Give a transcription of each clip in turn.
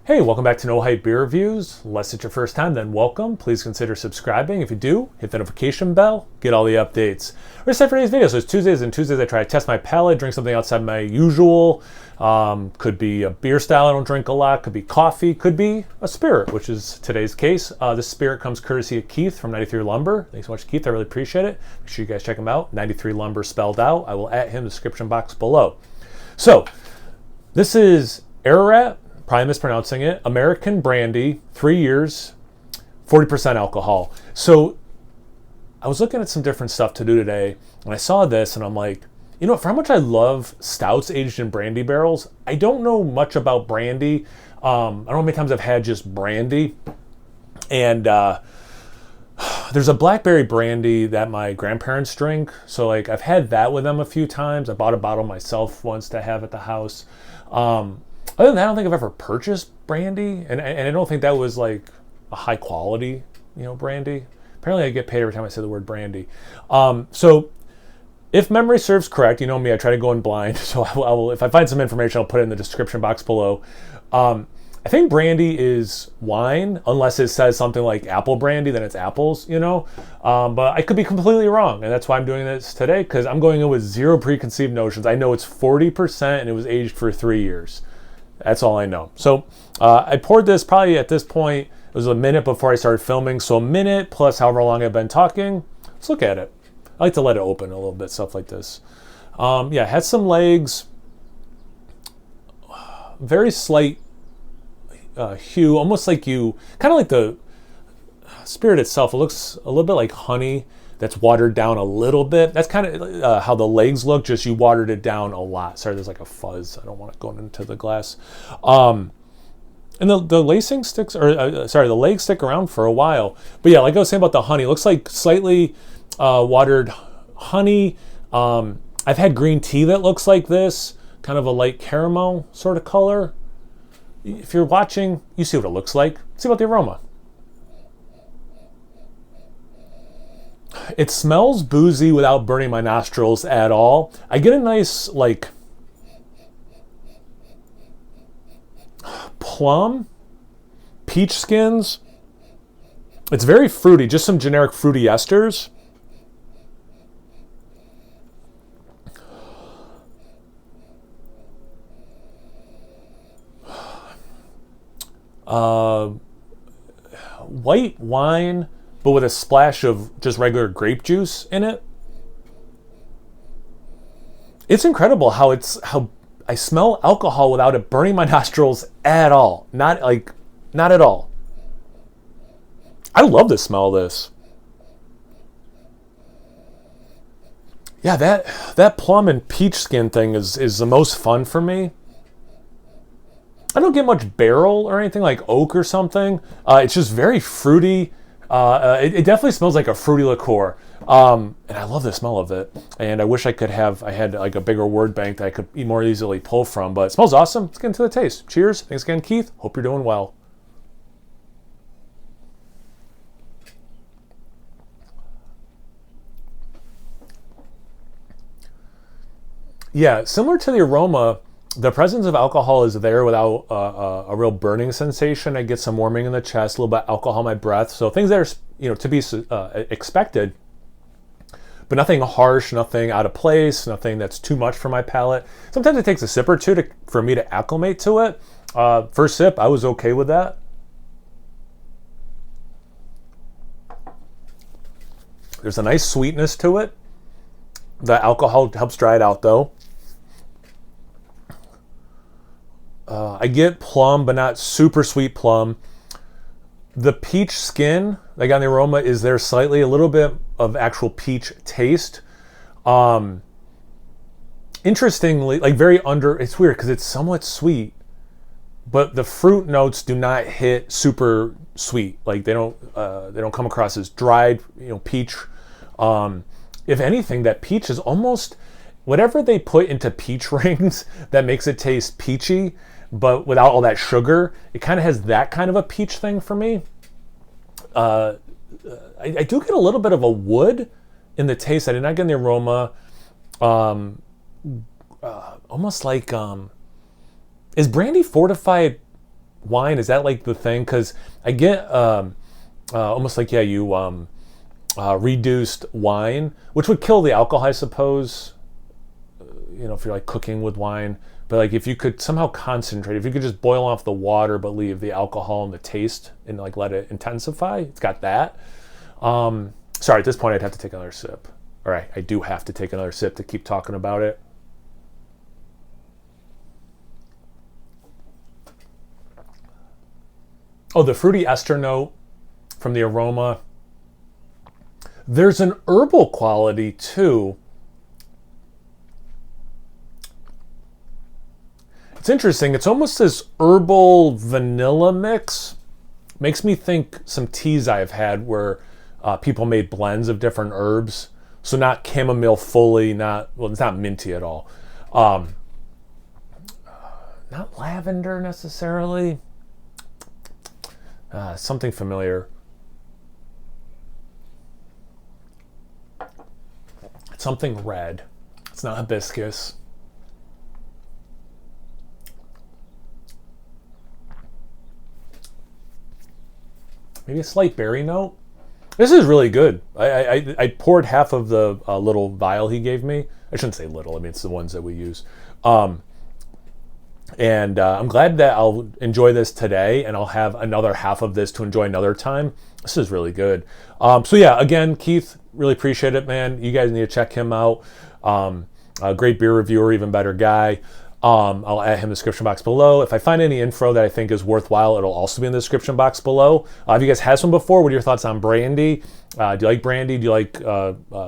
Hey, welcome back to No Hype Beer Reviews. Unless it's your first time, then welcome. Please consider subscribing. If you do, hit the notification bell, get all the updates. We're set for today's video. So it's Tuesdays, and Tuesdays I try to test my palate, drink something outside my usual. Could be a beer style I don't drink a lot, could be coffee, could be a spirit, which is today's case. This spirit comes courtesy of Keith from 93 Lumber. Thanks so much, Keith. I really appreciate it. Make sure you guys check him out. 93 Lumber spelled out. I will add him in the description box below. So, this is Ararat. Probably mispronouncing it. American Brandy, 3 years, 40% alcohol. So I was looking at some different stuff to do today, and I saw this, and I'm like, you know, for how much I love stouts aged in brandy barrels, I don't know much about brandy. I don't know how many times I've had just brandy. And there's a blackberry brandy that my grandparents drink. So like I've had that with them a few times. I bought a bottle myself once to have at the house. Other than that, I don't think I've ever purchased brandy, and I don't think that was like a high quality, brandy. Apparently, I get paid every time I say the word brandy. So, if memory serves correct, you know me, I try to go in blind. So I will, if I find some information, I'll put it in the description box below. I think brandy is wine, unless it says something like apple brandy, then it's apples, But I could be completely wrong, and that's why I'm doing this today, because I'm going in with zero preconceived notions. I know it's 40%, and it was aged for 3 years. That's all I know. So I poured this probably at this point, it was a minute before I started filming. So a minute plus however long I've been talking. Let's look at it. I like to let it open a little bit, stuff like this. Yeah, it has some legs. Very slight hue, almost like kind of like the spirit itself. It looks a little bit like honey that's watered down a little bit. That's kind of how the legs look, just you watered it down a lot. Sorry, there's like a fuzz. I don't want it going into the glass. And the lacing sticks, the legs stick around for a while. But yeah, like I was saying about the honey, it looks like slightly watered honey. I've had green tea that looks like this, kind of a light caramel sort of color. If you're watching, you see what it looks like. See about the aroma. It smells boozy without burning my nostrils at all. I get a nice, like, plum, peach skins. It's very fruity, just some generic fruity esters. White wine, but with a splash of just regular grape juice in it. It's incredible how I smell alcohol without it burning my nostrils at all. Not at all. I love the smell of this. Yeah, that plum and peach skin thing is the most fun for me. I don't get much barrel or anything like oak or something. It's just very fruity. It definitely smells like a fruity liqueur. And I love the smell of it. And I wish I had like a bigger word bank that I could more easily pull from. But it smells awesome. Let's get into the taste. Cheers. Thanks again, Keith. Hope you're doing well. Yeah, similar to the aroma, the presence of alcohol is there without a real burning sensation. I get some warming in the chest, a little bit of alcohol in my breath. So things that are, to be expected, but nothing harsh, nothing out of place, nothing that's too much for my palate. Sometimes it takes a sip or two for me to acclimate to it. First sip, I was okay with that. There's a nice sweetness to it. The alcohol helps dry it out though. I get plum, but not super sweet plum. The peach skin, like on the aroma, is there slightly, a little bit of actual peach taste. Interestingly, like it's weird because it's somewhat sweet, but the fruit notes do not hit super sweet. Like they don't come across as dried, peach. If anything, that peach is almost whatever they put into peach rings that makes it taste peachy, but without all that sugar. It kind of has that kind of a peach thing for me. I do get a little bit of a wood in the taste. I did not get in the aroma. Almost like, is brandy fortified wine? Is that like the thing? Because I get almost like, yeah, you reduced wine, which would kill the alcohol, I suppose, if you're like cooking with wine. But like if you could somehow concentrate, if you could just boil off the water but leave the alcohol and the taste and like let it intensify, it's got that. Sorry, at this point I'd have to take another sip. All right, I do have to take another sip to keep talking about it. Oh, the fruity ester note from the aroma. There's an herbal quality too. It's interesting. It's almost this herbal vanilla mix. Makes me think some teas I've had where people made blends of different herbs. So not chamomile fully, it's not minty at all. Not lavender necessarily. Something familiar. It's something red. It's not hibiscus. Maybe a slight berry note. This is really good. I poured half of the little vial he gave me. I shouldn't say little. I mean, it's the ones that we use. And I'm glad that I'll enjoy this today, and I'll have another half of this to enjoy another time. This is really good. So yeah, again, Keith, really appreciate it, man. You guys need to check him out. A great beer reviewer, even better guy. I'll add him in the description box below. If I find any info that I think is worthwhile, it'll also be in the description box below. Have you guys had some before? What are your thoughts on brandy? Do you like brandy? Do you like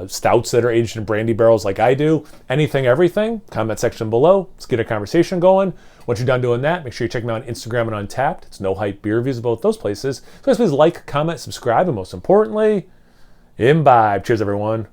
stouts that are aged in brandy barrels like I do? Anything, everything? Comment section below. Let's get a conversation going. Once you're done doing that, make sure you check me out on Instagram and Untapped. It's No Hype Beer Reviews, both those places. So please like, comment, subscribe, and most importantly, imbibe. Cheers, everyone.